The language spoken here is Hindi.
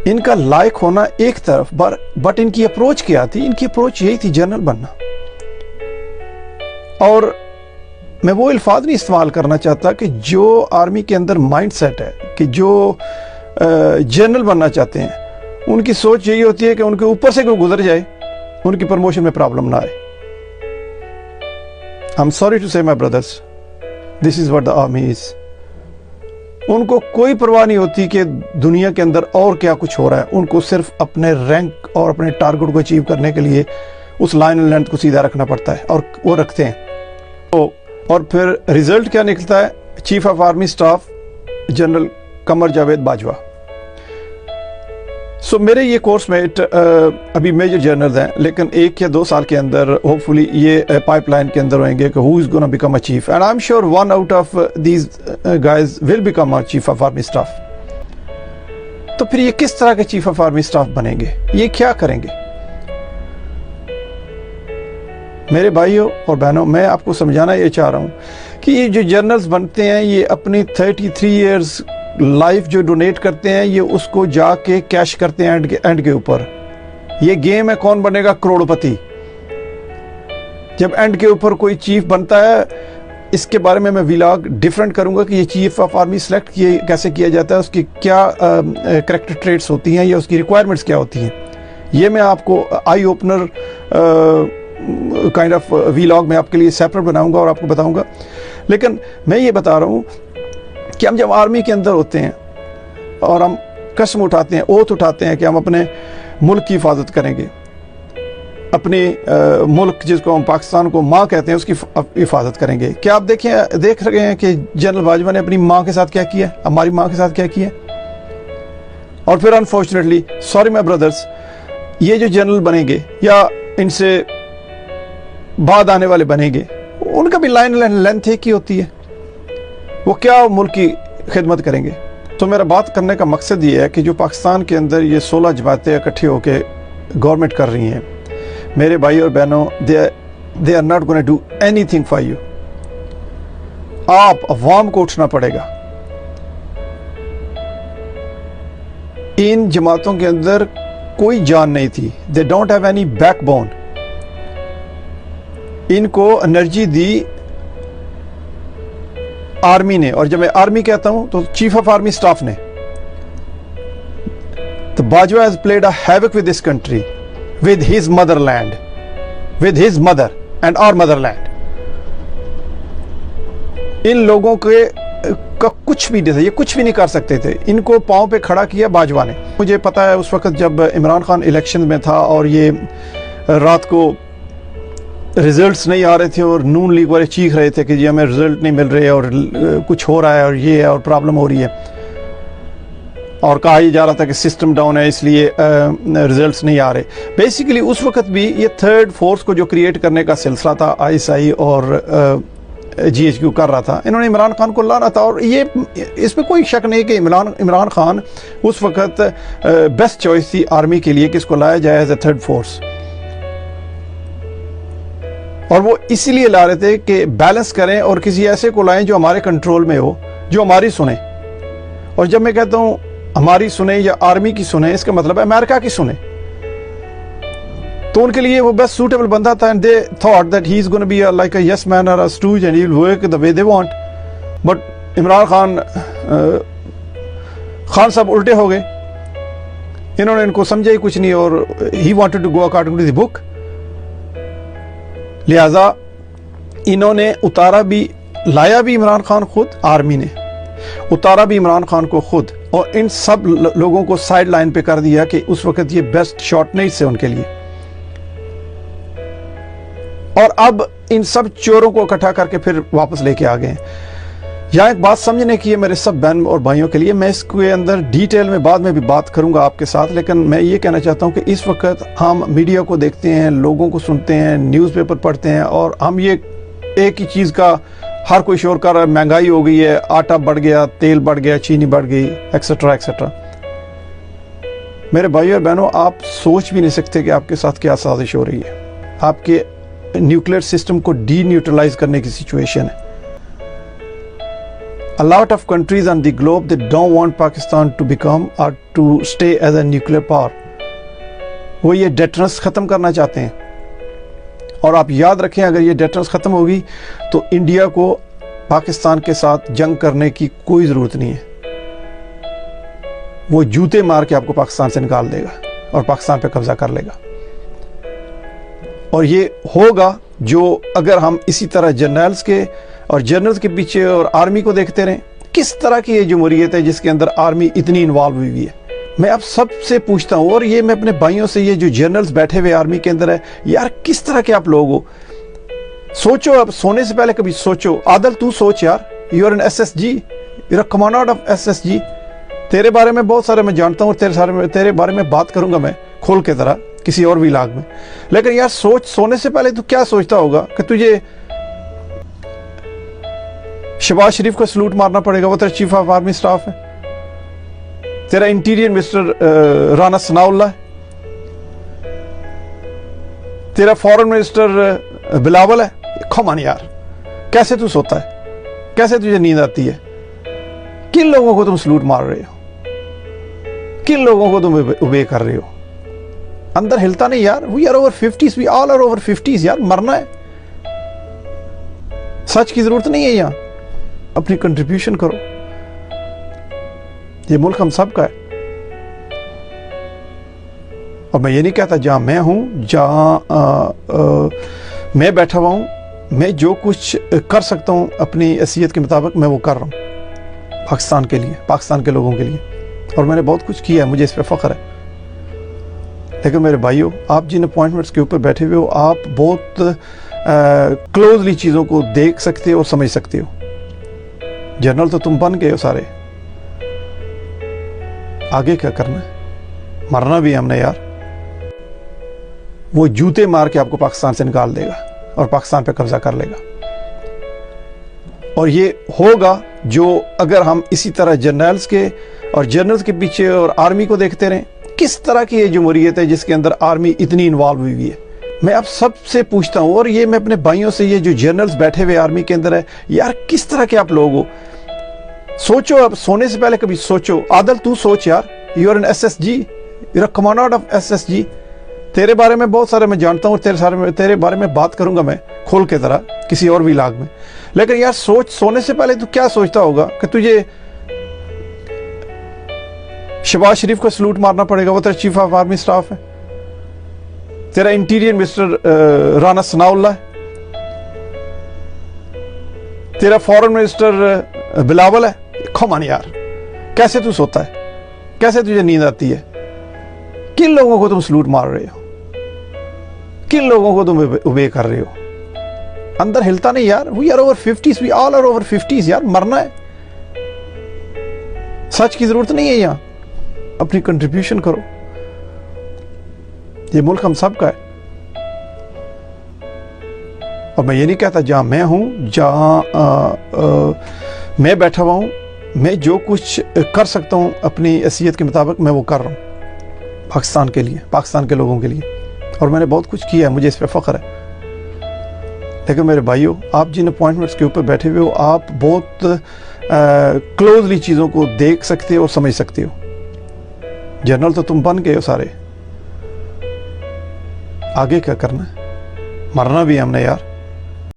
इनका लायक होना एक तरफ, बट इनकी अप्रोच क्या थी? इनकी अप्रोच यही थी, जनरल बनना। और मैं वो अल्फाज नहीं इस्तेमाल करना चाहता कि जो आर्मी के अंदर माइंडसेट है कि जो जनरल बनना चाहते हैं, उनकी सोच यही होती है कि उनके ऊपर से कोई गुजर जाए, उनकी प्रमोशन में प्रॉब्लम ना आए। आई एम सॉरी टू से my brothers, this is what the army is. उनको कोई परवाह नहीं होती कि दुनिया के अंदर और क्या कुछ हो रहा है। उनको सिर्फ अपने रैंक और अपने टारगेट को अचीव करने के लिए उस लाइन एंड लेंथ को सीधा रखना पड़ता है, और वो रखते हैं। तो और फिर रिजल्ट क्या निकलता है? Chief of army staff general Qamar Javed Bajwa. So मेरे ये कोर्स में अभी मेजर जनरल हैं, लेकिन 1 या 2 साल के अंदर होपफुली ये पाइपलाइन के अंदर होंगे कि who is gonna become a chief, and I am sure one out of these guys will become a chief of army staff. तो फिर ये किस तरह के चीफ ऑफ आर्मी स्टाफ बनेंगे? ये क्या करेंगे? मेरे भाइयों और बहनों, मैं आपको समझाना ये चाह रहा हूँ कि ये जो जर्नल्स बनते हैं, ये अपनी 33 इयर्स लाइफ जो डोनेट करते हैं, ये उसको जाके कैश करते हैं एंड के ऊपर। ये गेम है कौन बनेगा करोड़पति। जब एंड के ऊपर कोई चीफ बनता है, इसके बारे में मैं व्लॉग डिफरेंट करूंगा कि ये चीफ ऑफ आर्मी सेलेक्ट कैसे किया जाता है, उसकी क्या कैरेक्टर ट्रेट्स होती हैं या उसकी रिक्वायरमेंट्स क्या होती हैं। ये मैं आपको eye opener kind of vlog में आपके लिए सेपरेट बनाऊंगा और आपको बताऊंगा। लेकिन मैं ये बता रहा हूँ कि हम जब आर्मी के अंदर होते हैं और हम कसम उठाते हैं, ओथ उठाते हैं कि हम अपने मुल्क की हिफाजत करेंगे, अपने मुल्क जिसको हम पाकिस्तान को माँ कहते हैं उसकी हिफाजत करेंगे। क्या आप देख रहे हैं कि जनरल बाजवा ने अपनी माँ के साथ क्या किया, हमारी माँ के साथ क्या किया? और फिर अनफॉर्चुनेटली, सॉरी माय ब्रदर्स, ये जो जनरल बनेंगे या इनसे बाद आने वाले बनेंगे, उनका भी लाइन लेंथ एक ही होती है। वो क्या मुल्क की खिदमत करेंगे? तो मेरा बात करने का मकसद ये है कि जो पाकिस्तान के अंदर ये 16 जमातें इकट्ठी होकर गवर्नमेंट कर रही हैं, मेरे भाई और बहनों, they are not gonna do anything for you. आप अवाम को उठना पड़ेगा। इन जमातों के अंदर कोई जान नहीं थी, they don't have any backbone. इनको एनर्जी दी आर्मी ने, और जब मैं आर्मी कहता हूं तो चीफ ऑफ आर्मी स्टाफ ने। तो Bajwa has played a havoc with this country, with his motherland, with his mother and our motherland. इन लोगों के का कुछ भी नहीं था, ये कुछ भी नहीं कर सकते थे। इनको पांव पे खड़ा किया बाजवा ने। मुझे पता है उस वक्त जब इमरान खान इलेक्शन में था और ये रात को रिजल्ट्स नहीं आ रहे थे और नून लीग वाले चीख रहे थे कि जी हमें रिजल्ट नहीं मिल रहे और कुछ हो रहा है और ये है और प्रॉब्लम हो रही है, और कहा ही जा रहा था कि सिस्टम डाउन है इसलिए रिजल्ट्स नहीं आ रहे। बेसिकली उस वक्त भी ये थर्ड फोर्स को जो क्रिएट करने का सिलसिला था आईएसआई और जीएचक्यू कर रहा था, इन्होंने इमरान खान को लाना था। और ये इसमें कोई शक नहीं कि इमरान खान उस वक्त बेस्ट चॉइस थी आर्मी के लिए कि इसको लाया जाए एज ए थर्ड फोर्स। और वो इसीलिए ला रहे थे कि बैलेंस करें और किसी ऐसे को लाएं जो हमारे कंट्रोल में हो, जो हमारी सुने। और जब मैं कहता हूं हमारी सुने या आर्मी की सुने, इसका मतलब है अमेरिका की सुने। तो उनके लिए वो बेस्ट सूटेबल बंदा था, and they thought that he is gonna be like a yes man or a stooge and he will work the way they want. But Imran Khan साहब उल्टे हो गए, इन्होंने इनको समझा ही कुछ नहीं और ही wanted to go according to the book. लिहाजा इन्होंने लाया भी इमरान खान खुद, आर्मी ने उतारा भी इमरान खान को खुद, और इन सब लोगों को साइड लाइन पे कर दिया कि उस वक्त ये बेस्ट शॉट नहीं थे उनके लिए। और अब इन सब चोरों को इकट्ठा करके फिर वापस लेके आ गए। यहाँ एक बात समझने की है मेरे सब बहन और भाइयों के लिए, मैं इसके अंदर डिटेल में बाद में भी बात करूंगा आपके साथ, लेकिन मैं ये कहना चाहता हूँ कि इस वक्त हम मीडिया को देखते हैं, लोगों को सुनते हैं, न्यूज़पेपर पढ़ते हैं, और हम ये एक ही चीज़ का हर कोई शोर कर रहा है, महंगाई हो गई है, आटा बढ़ गया, तेल बढ़ गया, चीनी बढ़ गई, एक्सेट्रा एक्सेट्रा। मेरे भाइयों और बहनों, आप सोच भी नहीं सकते कि आपके साथ क्या साजिश हो रही है। आपके न्यूक्लियर सिस्टम को डी न्यूट्रलाइज करने की सिचुएशन है। A lot of countries on the globe, they don't want Pakistan to become or to stay as a nuclear power. वो ये डेटरेंस ख़त्म करना चाहते हैं। और आप याद रखें, अगर ये डेटरेंस ख़त्म होगी तो इंडिया को पाकिस्तान के साथ जंग करने की कोई ज़रूरत नहीं है। वो जूते मार के आपको पाकिस्तान से निकाल देगा और पाकिस्तान पे कब्जा कर लेगा। और ये होगा जो अगर हम इसी तरह जर्नल्स के पीछे और आर्मी को देखते रहें। किस तरह की ये जमहूरियत है जिसके अंदर आर्मी इतनी इन्वॉल्व हुई हुई है। मैं आप सबसे पूछता हूँ, और ये मैं अपने भाइयों से, ये जो जर्नल्स बैठे हुए आर्मी के अंदर है, यार किस तरह के आप लोग हो। सोचो, अब सोने से पहले कभी सोचो। आदल तू सोच यार, you are an SSG, you are commander of SSG। तेरे बारे में बहुत सारे मैं जानता हूँ, तेरे बारे में बात करूंगा मैं खोल के तरह किसी और व्लॉग में। लेकिन यार सोच, सोने से पहले तू क्या सोचता होगा कि तुझे शहबाज शरीफ को सलूट मारना पड़ेगा, वो तेरा चीफ ऑफ आर्मी स्टाफ है। तेरा इंटीरियर मिनिस्टर राना सनाउल्लाह है। तेरा फॉरेन मिनिस्टर बिलावल है। कमान यार, कैसे तू सोता है, कैसे तुझे नींद आती है? किन लोगों को तुम सलूट मार रहे हो, किन लोगों को तुम उबे कर रहे हो? अंदर हिलता नहीं यार। We are over 50s, we all are over 50s यार। मरना है, सच की जरूरत नहीं है। यहां अपनी कंट्रीब्यूशन करो। ये मुल्क हम सब का है। और मैं ये नहीं कहता जहां मैं हूं, जहां मैं बैठा हुआ हूं, मैं जो कुछ कर सकता हूं अपनी हैसियत के मुताबिक मैं वो कर रहा हूं पाकिस्तान के लिए, पाकिस्तान के लोगों के लिए। और मैंने बहुत कुछ किया है, मुझे इस पर फख्र है। लेकिन मेरे भाइयों, आप जिन अपॉइंटमेंट्स के ऊपर बैठे हुए हो, आप बहुत क्लोजली चीज़ों को देख सकते हो और समझ सकते हो। जनरल तो तुम बन गए हो सारे, आगे क्या करना है? मरना भी है हमने यार। वो जूते मार के आपको पाकिस्तान से निकाल देगा और पाकिस्तान पे कब्जा कर लेगा। और ये होगा जो अगर हम इसी तरह जर्नल्स के पीछे और आर्मी को देखते रहें। किस तरह की ये जमहूरियत है जिसके अंदर आर्मी इतनी इन्वॉल्व हुई हुई है। मैं आप सबसे पूछता हूँ, और ये मैं अपने भाइयों से, ये जो जर्नल्स बैठे हुए आर्मी के अंदर है, यार किस तरह के आप लोग हो। सोचो, अब सोने से पहले कभी सोचो। आदल तू सोच यार, you are an SSG, you are commander of SSG। तेरे बारे में बहुत सारे मैं जानता हूँ, तेरे बारे में बात करूंगा मैं खोल के तरह किसी और व्लॉग में। लेकिन यार सोच, सोने से पहले तू क्या सोचता होगा कि तुझे शहबाज शरीफ को सलूट मारना पड़ेगा, वो तेरा चीफ ऑफ आर्मी स्टाफ है। तेरा इंटीरियर मिनिस्टर राना सनाउल्लाह है। तेरा फॉरेन मिनिस्टर बिलावल है। कमान यार, कैसे तू सोता है, कैसे तुझे नींद आती है? किन लोगों को तुम सलूट मार रहे हो, किन लोगों को तुम उबे कर रहे हो? अंदर हिलता नहीं यार। We are over 50s, we all are over 50s यार। मरना है, सच की जरूरत नहीं है। यहां अपनी कंट्रीब्यूशन करो। ये मुल्क हम सब का है। और मैं ये नहीं कहता जहां मैं हूं, जहां मैं बैठा हुआ हूं, मैं जो कुछ कर सकता हूं अपनी हैसियत के मुताबिक मैं वो कर रहा हूं पाकिस्तान के लिए, पाकिस्तान के लोगों के लिए। और मैंने बहुत कुछ किया है, मुझे इस पर फख्र है। लेकिन मेरे भाइयों, आप जिन अपॉइंटमेंट्स के ऊपर बैठे हुए हो, आप बहुत क्लोजली चीज़ों को देख सकते हो और समझ सकते हो। जनरल तो तुम बन गए हो सारे, आगे क्या करना है? मरना भी है हमने यार।